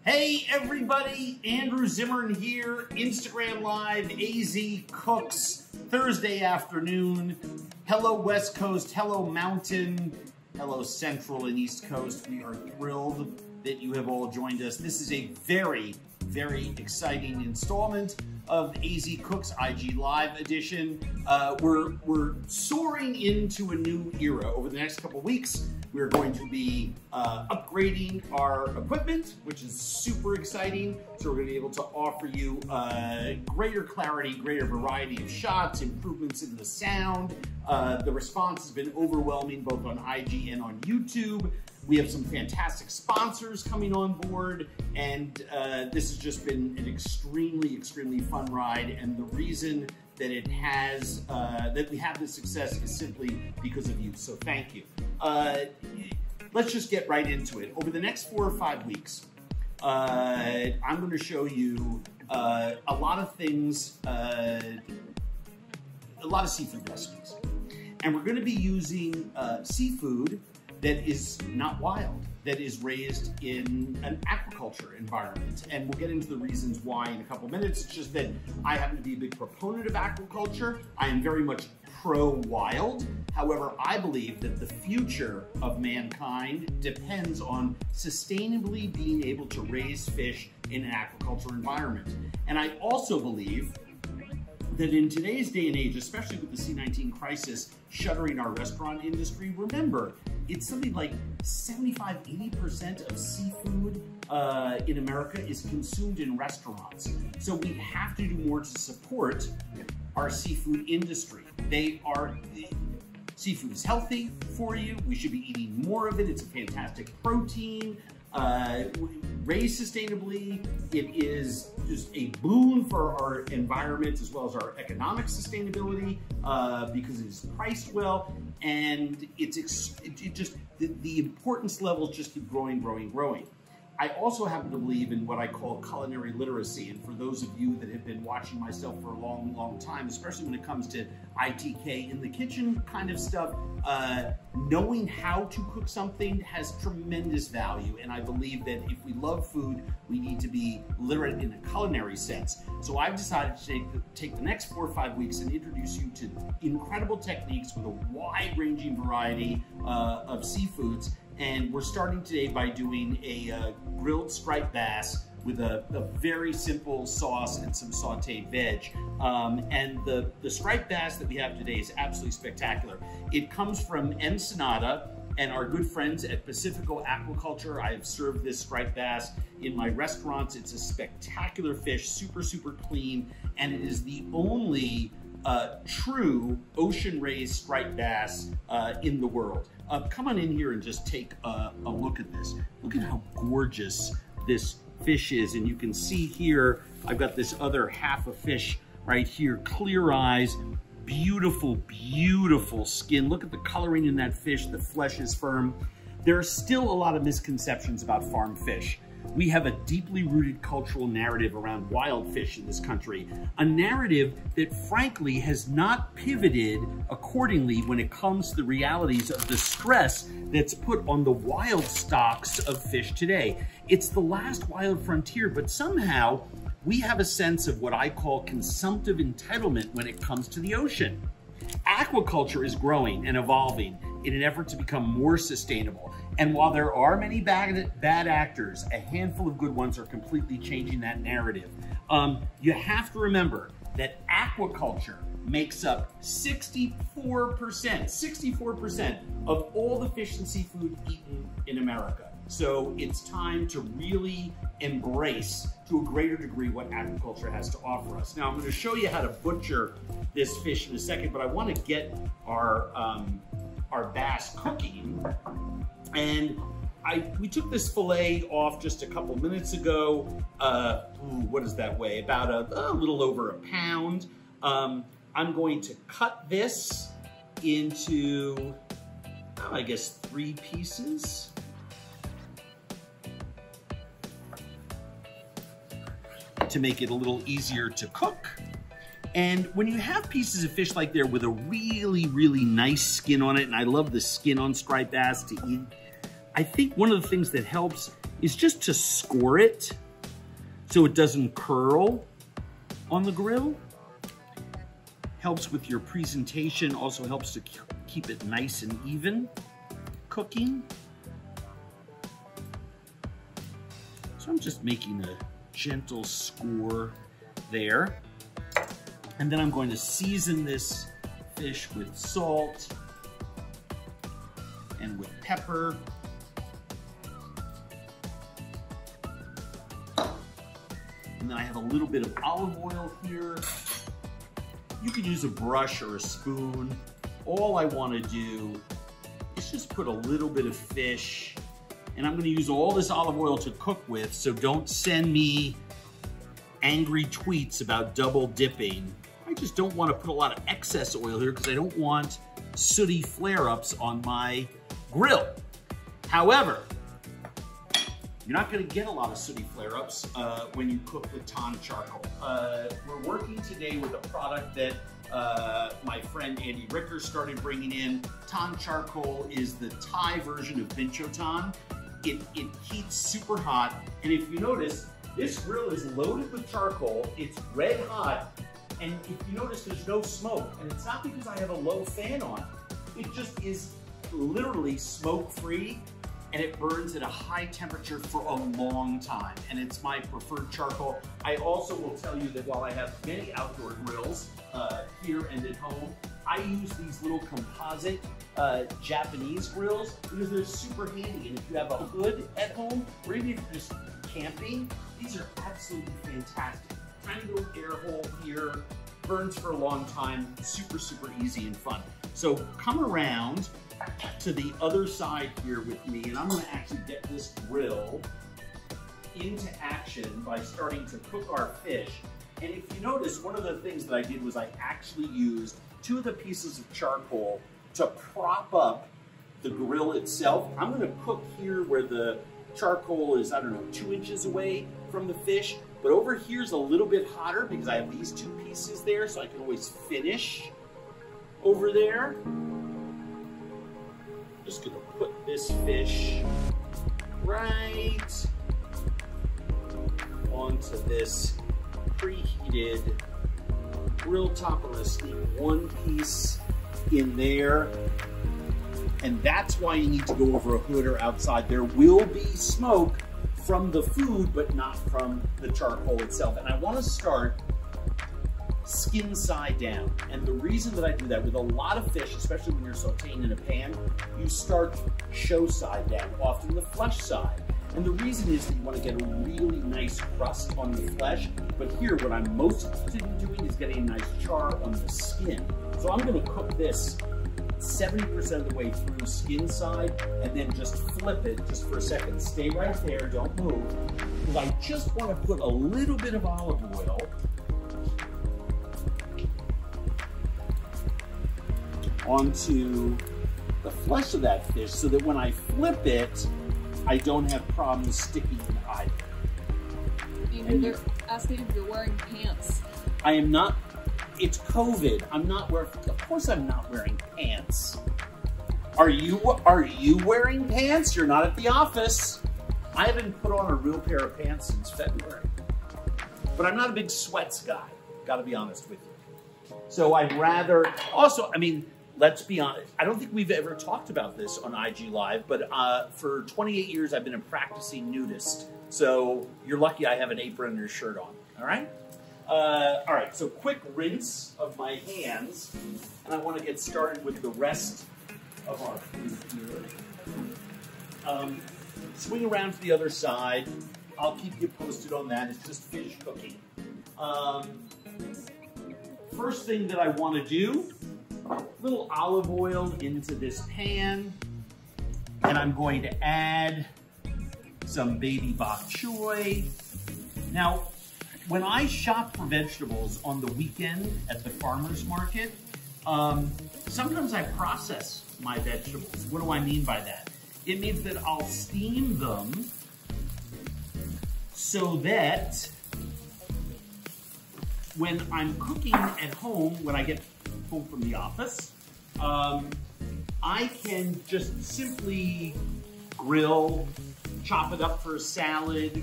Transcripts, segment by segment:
Hey everybody, Andrew Zimmern here, Instagram Live, AZ Cooks, Thursday afternoon. Hello West Coast, hello Mountain, hello Central and East Coast. We are thrilled that you have all joined us. This is a very, very exciting installment of AZ Cooks IG Live edition. We're soaring into a new era. Over the next couple weeks, we're going to be upgrading our equipment, which is super exciting. So we're gonna be able to offer you greater clarity, greater variety of shots, improvements in the sound. The response has been overwhelming, both on IG and on YouTube. We have some fantastic sponsors coming on board, and this has just been an extremely, extremely fun ride. And the reason that it has, that we have this success is simply because of you. So thank you. Let's just get right into it. Over the next 4 or 5 weeks, I'm going to show you a lot of things, a lot of seafood recipes. And we're going to be using seafood that is not wild, that is raised in an aquaculture environment. And we'll get into the reasons why in a couple minutes. It's just that I happen to be a big proponent of aquaculture. I am very much pro-wild. However, I believe that the future of mankind depends on sustainably being able to raise fish in an aquaculture environment. And I also believe that in today's day and age, especially with the C-19 crisis shuttering our restaurant industry, remember, it's something like 75–80% of seafood in America is consumed in restaurants. So we have to do more to support our seafood industry. Seafood is healthy for you. We should be eating more of it. It's a fantastic protein. Raised sustainably, it is just a boon for our environment as well as our economic sustainability because it is priced well, and the importance levels just keep growing, growing, growing. I also happen to believe in what I call culinary literacy, and for those of you that have been watching myself for a long, long time, especially when it comes to ITK in the kitchen kind of stuff, knowing how to cook something has tremendous value, and I believe that if we love food, we need to be literate in a culinary sense. So I've decided to take the next 4 or 5 weeks and introduce you to incredible techniques with a wide-ranging variety of seafoods. And we're starting today by doing a grilled striped bass with a very simple sauce and some sauteed veg. And the striped bass that we have today is absolutely spectacular. It comes from Ensenada and our good friends at Pacifico Aquaculture. I have served this striped bass in my restaurants. It's a spectacular fish, super, super clean, and it is the only true ocean-raised striped bass in the world. Come on in here and just take a look at this. Look at how gorgeous this fish is. And you can see here, I've got this other half a fish right here, clear eyes, beautiful, beautiful skin. Look at the coloring in that fish. The flesh is firm. There are still a lot of misconceptions about farm fish. We have a deeply rooted cultural narrative around wild fish in this country, a narrative that frankly has not pivoted accordingly when it comes to the realities of the stress that's put on the wild stocks of fish today. It's the last wild frontier, but somehow we have a sense of what I call consumptive entitlement when it comes to the ocean. Aquaculture is growing and evolving in an effort to become more sustainable. And while there are many bad actors, a handful of good ones are completely changing that narrative. You have to remember that aquaculture makes up 64% of all the fish and seafood eaten in America. So it's time to really embrace, to a greater degree, what aquaculture has to offer us. Now, I'm going to show you how to butcher this fish in a second, but I want to get our bass cooking. And we took this fillet off just a couple minutes ago. What does that weigh? About a little over a pound. I'm going to cut this into, I guess, 3 pieces. To make it a little easier to cook. And when you have pieces of fish like there with a really, really nice skin on it, and I love the skin on striped bass to eat, I think one of the things that helps is just to score it so it doesn't curl on the grill. Helps with your presentation, also helps to keep it nice and even cooking. So I'm just making a gentle score there. And then I'm going to season this fish with salt and with pepper. And then I have a little bit of olive oil here. You can use a brush or a spoon. All I want to do is just put a little bit of fish, and I'm going to use all this olive oil to cook with, so don't send me angry tweets about double dipping. I just don't want to put a lot of excess oil here because I don't want sooty flare-ups on my grill. However, you're not going to get a lot of sooty flare-ups when you cook with Thaan Charcoal. We're working today with a product that my friend Andy Ricker started bringing in. Thaan Charcoal is the Thai version of Binchotan. It heats super hot, and if you notice, this grill is loaded with charcoal. It's red hot, and if you notice, there's no smoke, and it's not because I have a low fan on. It just is literally smoke-free, and it burns at a high temperature for a long time, and it's my preferred charcoal. I also will tell you that while I have many outdoor grills here and at home, I use these little composite Japanese grills because they're super handy, and if you have a hood at home, or even if you're just camping, these are absolutely fantastic. Tiny little air hole here, burns for a long time, super, super easy and fun. So come around to the other side here with me, and I'm going to actually get this grill into action by starting to cook our fish. And if you notice, one of the things that I did was I actually used 2 of the pieces of charcoal to prop up the grill itself. I'm going to cook here where the charcoal is, I don't know, 2 inches away from the fish, but over here's a little bit hotter because I have these 2 pieces there, so I can always finish over there. Just gonna put this fish right onto this preheated grill top. I'm gonna sneak 1 piece in there, and that's why you need to go over a hood or outside. There will be smoke from the food, but not from the charcoal itself. And I want to start skin side down. And the reason that I do that with a lot of fish, especially when you're sauteing in a pan, you start show side down, often the flesh side. And the reason is that you want to get a really nice crust on the flesh. But here, what I'm most interested in doing is getting a nice char on the skin. So I'm going to cook this 70% of the way through skin side, and then just flip it just for a second. Stay right there, don't move, because I just want to put a little bit of olive oil onto the flesh of that fish so that when I flip it, I don't have problems sticking either. And they're asking if you're wearing pants. I am not. It's COVID. I'm not wearing. Of course, I'm not wearing pants. Are you wearing pants? You're not at the office. I haven't put on a real pair of pants since February. But I'm not a big sweats guy. Got to be honest with you. So I'd rather. Also, I mean, let's be honest. I don't think we've ever talked about this on IG Live, but for 28 years I've been a practicing nudist. So you're lucky I have an apron and a shirt on. All right. All right, so quick rinse of my hands, and I want to get started with the rest of our food here. Swing around to the other side. I'll keep you posted on that. It's just fish cooking. First thing that I want to do, a little olive oil into this pan, and I'm going to add some baby bok choy. Now, when I shop for vegetables on the weekend at the farmer's market, sometimes I process my vegetables. What do I mean by that? It means that I'll steam them so that when I'm cooking at home, when I get home from the office, I can just simply grill chop it up for a salad,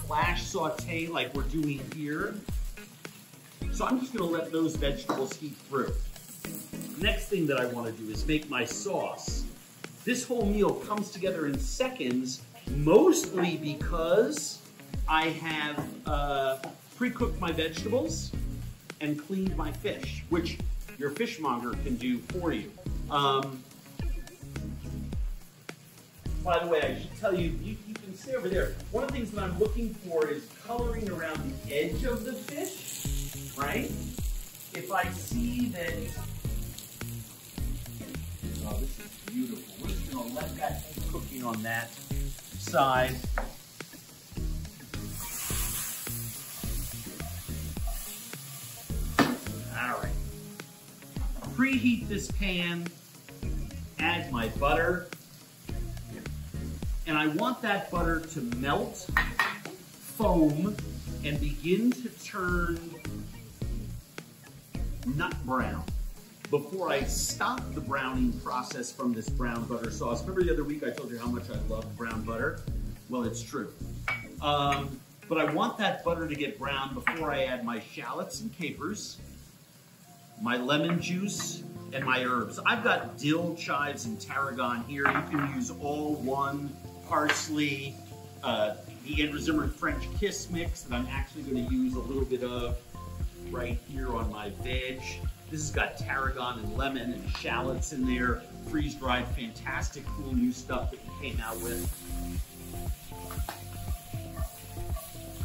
flash saute like we're doing here. So I'm just gonna let those vegetables heat through. Next thing that I wanna do is make my sauce. This whole meal comes together in seconds, mostly because I have pre-cooked my vegetables and cleaned my fish, which your fishmonger can do for you. By the way, I should tell you, you can see over there, one of the things that I'm looking for is coloring around the edge of the fish, right? If I see that, oh, this is beautiful. We're just gonna let that keep cooking on that side. All right. Preheat this pan, add my butter, and I want that butter to melt, foam, and begin to turn nut brown before I stop the browning process from this brown butter sauce. Remember the other week I told you how much I love brown butter? Well, it's true. But I want that butter to get brown before I add my shallots and capers, my lemon juice, and my herbs. I've got dill, chives, and tarragon here. You can use all one, parsley, the Andrew Zimmern French Kiss mix that I'm actually going to use a little bit of right here on my veg. This has got tarragon and lemon and shallots in there, freeze-dried, fantastic, cool new stuff that we came out with.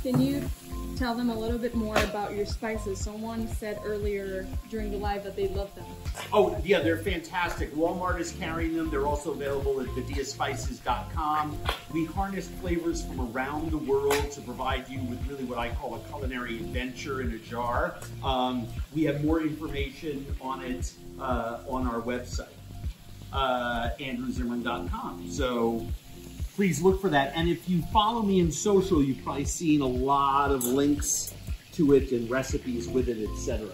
Can you tell them a little bit more about your spices? Someone said earlier during the live that they love them. Oh, yeah, they're fantastic. Walmart is carrying them. They're also available at vidiaspices.com. We harness flavors from around the world to provide you with really what I call a culinary adventure in a jar. We have more information on it on our website, andrewzimmern.com. So please look for that. And if you follow me in social, you've probably seen a lot of links to it and recipes with it, etc.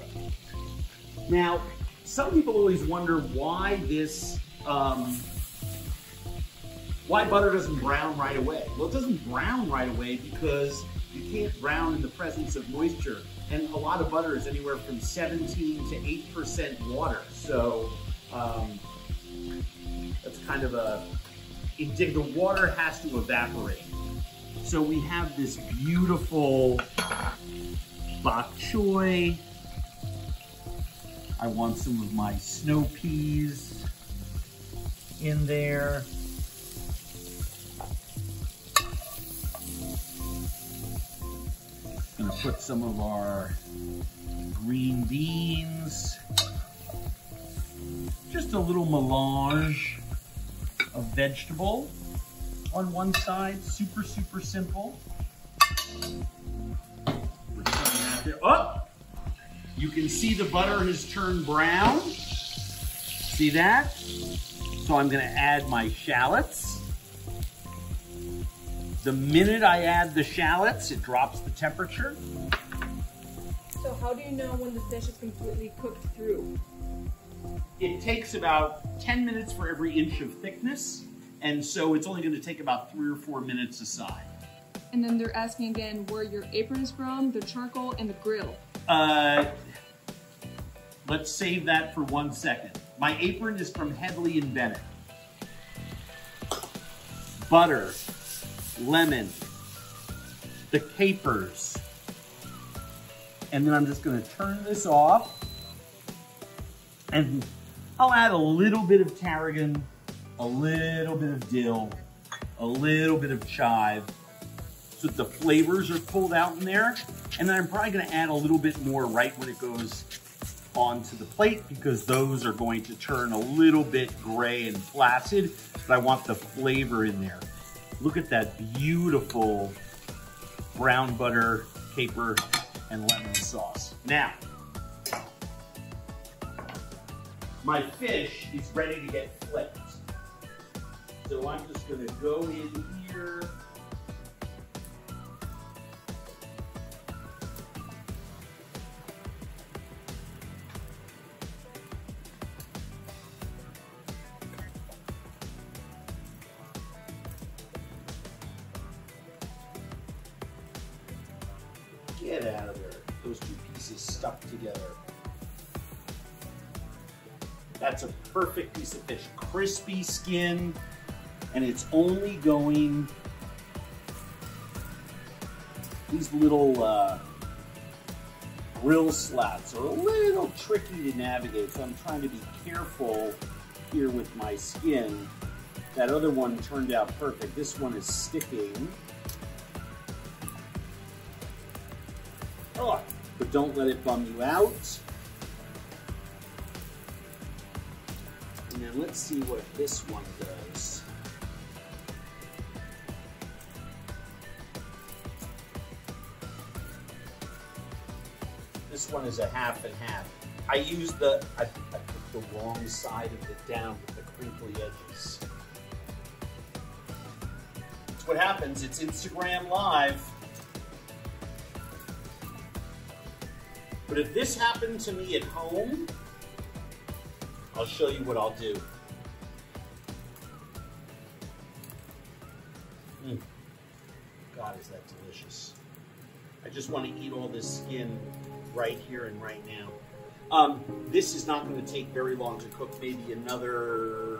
Now, some people always wonder why this, why butter doesn't brown right away. Well, it doesn't brown right away because you can't brown in the presence of moisture. And a lot of butter is anywhere from 17 to 8% water. So that's kind of the water has to evaporate. So we have this beautiful bok choy. I want some of my snow peas in there. Gonna put some of our green beans. Just a little melange of vegetable on one side. Super, super simple. We're turning that there. Oh! You can see the butter has turned brown. See that? So I'm gonna add my shallots. The minute I add the shallots, it drops the temperature. So how do you know when the fish is completely cooked through? It takes about 10 minutes for every inch of thickness, and so it's only gonna take about 3 or 4 minutes aside. And then they're asking again where your apron's from, the charcoal, and the grill. Let's save that for 1 second. My apron is from Headley and Bennett. Butter, lemon, the capers, and then I'm just gonna turn this off, and I'll add a little bit of tarragon, a little bit of dill, a little bit of chive, so that the flavors are pulled out in there. And then I'm probably gonna add a little bit more right when it goes onto the plate, because those are going to turn a little bit gray and flaccid, but I want the flavor in there. Look at that beautiful brown butter, caper, and lemon sauce. Now, my fish is ready to get flipped. So I'm just gonna go in here. Get out of there. Those two pieces stuck together. That's a perfect piece of fish. Crispy skin, and it's only going, these little grill slats are a little tricky to navigate, so I'm trying to be careful here with my skin. That other one turned out perfect. This one is sticking. Oh, but don't let it bum you out. And then let's see what this one does. This one is a half and half. I used I put the wrong side of it down with the crinkly edges. That's what happens. It's Instagram Live. But if this happened to me at home, I'll show you what I'll do. God, is that delicious. I just want to eat all this skin right here and right now. This is not going to take very long to cook, maybe another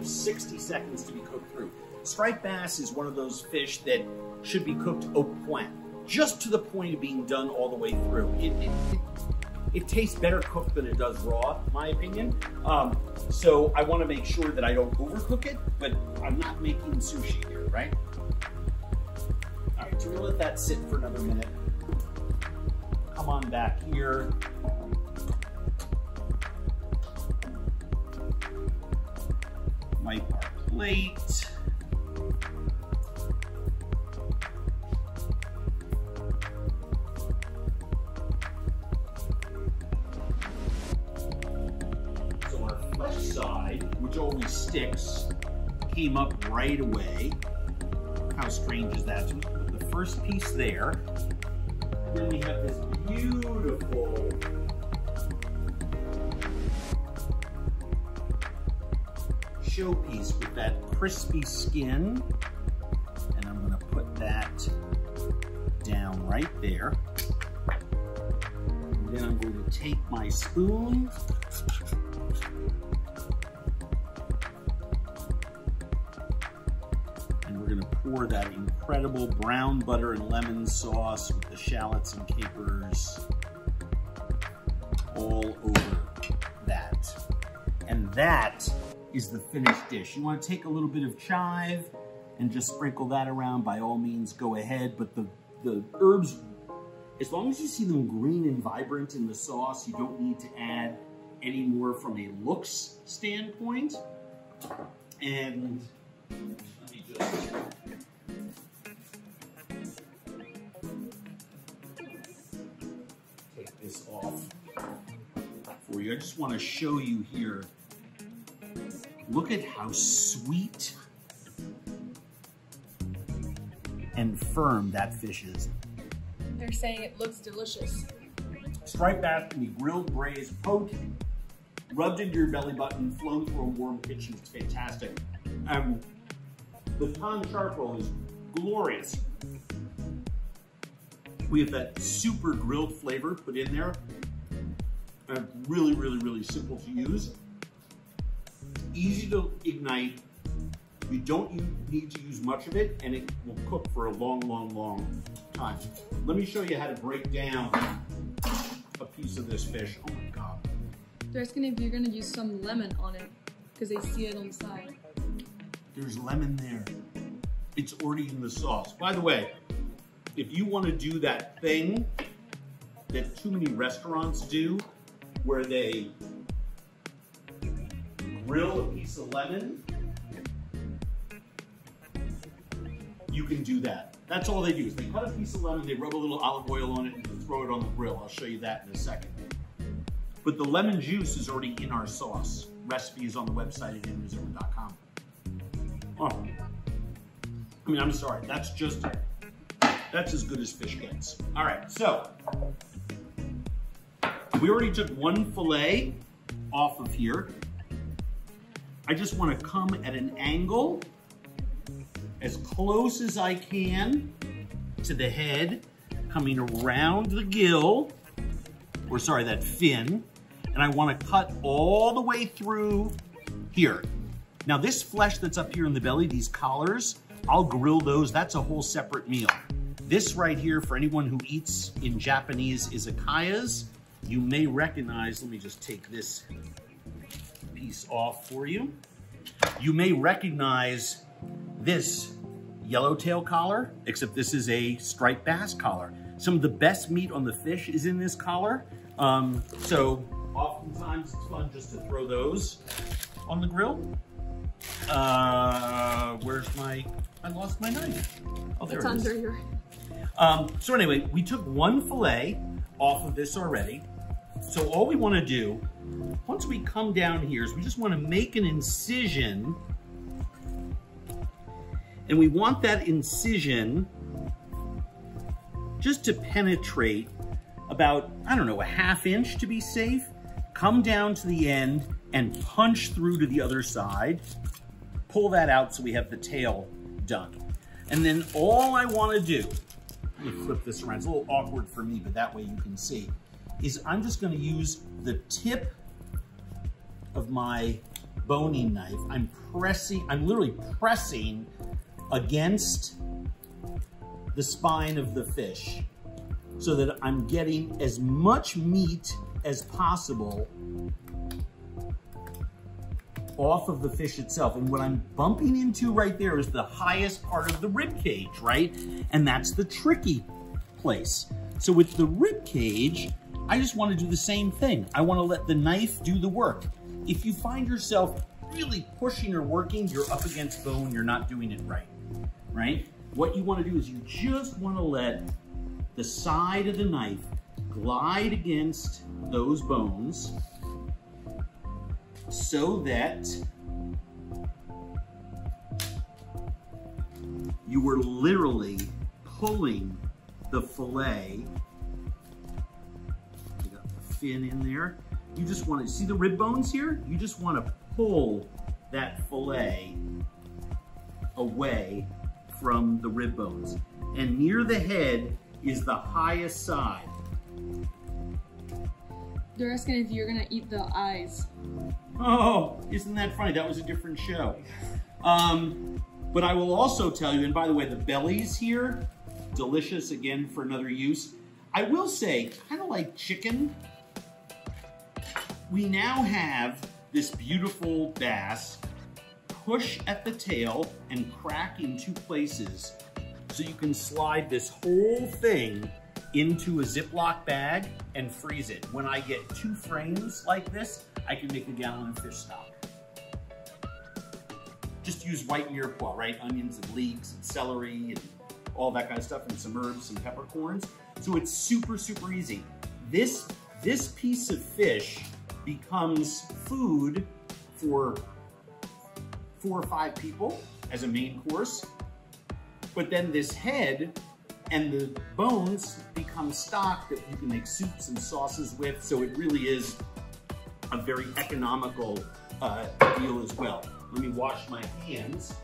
60 seconds to be cooked through. Striped bass is one of those fish that should be cooked au point, just to the point of being done all the way through. It tastes better cooked than it does raw, in my opinion. So I want to make sure that I don't overcook it, but I'm not making sushi here, right? All right, so we're gonna let that sit for another minute. Come on back here. Wipe our plate. Side, which always sticks, came up right away. How strange is that? So we put the first piece there. And then we have this beautiful showpiece with that crispy skin. And I'm going to put that down right there. And then I'm going to take my spoon. Pour that incredible brown butter and lemon sauce with the shallots and capers all over that. And that is the finished dish. You want to take a little bit of chive and just sprinkle that around, by all means go ahead, but the herbs, as long as you see them green and vibrant in the sauce, you don't need to add any more from a looks standpoint. And let me just take this off for you. I just want to show you here. Look at how sweet and firm that fish is. They're saying it looks delicious. Striped bass can be grilled, braised, poked, rubbed into your belly button, flown through a warm kitchen. It's fantastic. The Thaan Charcoal is glorious. We have that super grilled flavor put in there. Really, really, really simple to use. Easy to ignite. You don't need to use much of it, and it will cook for a long, long, long time. Let me show you how to break down a piece of this fish. Oh my God. They're asking if you're gonna use some lemon on it, because they see it on the side. There's lemon there. It's already in the sauce. By the way, if you want to do that thing that too many restaurants do, where they grill a piece of lemon, you can do that. That's all they do is they cut a piece of lemon, they rub a little olive oil on it, and throw it on the grill. I'll show you that in a second. But the lemon juice is already in our sauce. Recipe is on the website at Zimmern.com. Oh, I mean, I'm sorry. That's as good as fish gets. All right, so we already took one fillet off of here. I just want to come at an angle as close as I can to the head. coming around the gill, or sorry, that fin, and I want to cut all the way through here. Now this flesh that's up here in the belly, these collars, I'll grill those. That's a whole separate meal. This right here, for anyone who eats in Japanese izakayas, you may recognize, let me just take this piece off for you. You may recognize this yellowtail collar, except this is a striped bass collar. Some of the best meat on the fish is in this collar. So oftentimes it's fun just to throw those on the grill. Where's my, I lost my knife. Oh, there it's it is. under your... So anyway, we took one fillet off of this already. So all we want to do, once we come down here, is we just want to make an incision. And we want that incision just to penetrate about, I don't know, a ½ inch to be safe. Come down to the end and punch through to the other side. Pull that out so we have the tail done. And then all I want to do, let me flip this around, it's a little awkward for me, but that way you can see, is I'm just going to use the tip of my boning knife. I'm literally pressing against the spine of the fish so that I'm getting as much meat as possible off of the fish itself. And what I'm bumping into right there is the highest part of the rib cage, right? And that's the tricky place. So with the rib cage, I just want to do the same thing. I want to let the knife do the work. If you find yourself really pushing or working, you're up against bone, you're not doing it right, right? What you want to do is you just want to let the side of the knife glide against those bones so that you were literally pulling the fillet. You got the fin in there. You just want to see the rib bones here? You just want to pull that fillet away from the rib bones. And near the head is the highest side. They're asking if you're gonna eat the eyes. Oh, isn't that funny? That was a different show. But I will also tell you, and by the way, the bellies here, delicious again for another use. I will say, kind of like chicken, we now have this beautiful bass push at the tail and crack in 2 places. So you can slide this whole thing into a Ziploc bag and freeze it. When I get 2 frames like this, I can make a gallon of fish stock. Just use white mirepoix, right? Onions and leeks and celery and all that kind of stuff, and some herbs, some peppercorns. So it's super, super easy. This piece of fish becomes food for 4 or 5 people as a main course. But then this head and the bones become stock that you can make soups and sauces with. So it really is a very economical deal as well. Let me wash my hands.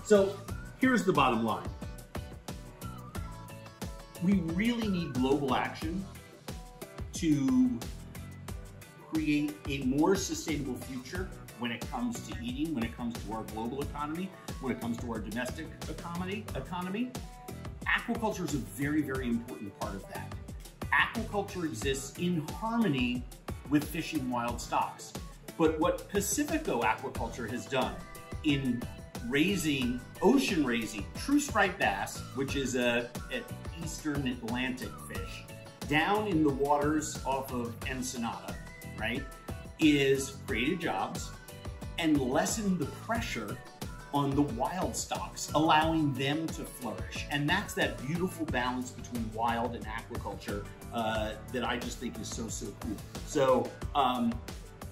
So here's the bottom line. We really need global action to create a more sustainable future when it comes to eating, when it comes to our global economy, when it comes to our domestic economy. Aquaculture is a very, very important part of that. Aquaculture exists in harmony with fishing wild stocks. But what Pacifico Aquaculture has done in raising, ocean raising, true striped bass, which is an eastern Atlantic fish, down in the waters off of Ensenada, right, is created jobs and lessen the pressure on the wild stocks, allowing them to flourish. And that's that beautiful balance between wild and aquaculture that I just think is so, so cool. So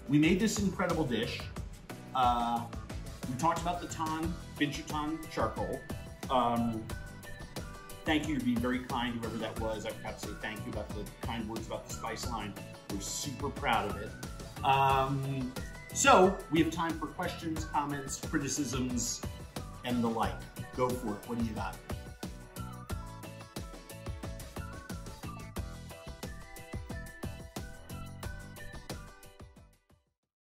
we made this incredible dish. We talked about the Thaan Charcoal. Thank you for being very kind, whoever that was. I forgot to say thank you about the kind words about the spice line. We're super proud of it. So we have time for questions, comments, criticisms, and the like. Go for it. What do you got?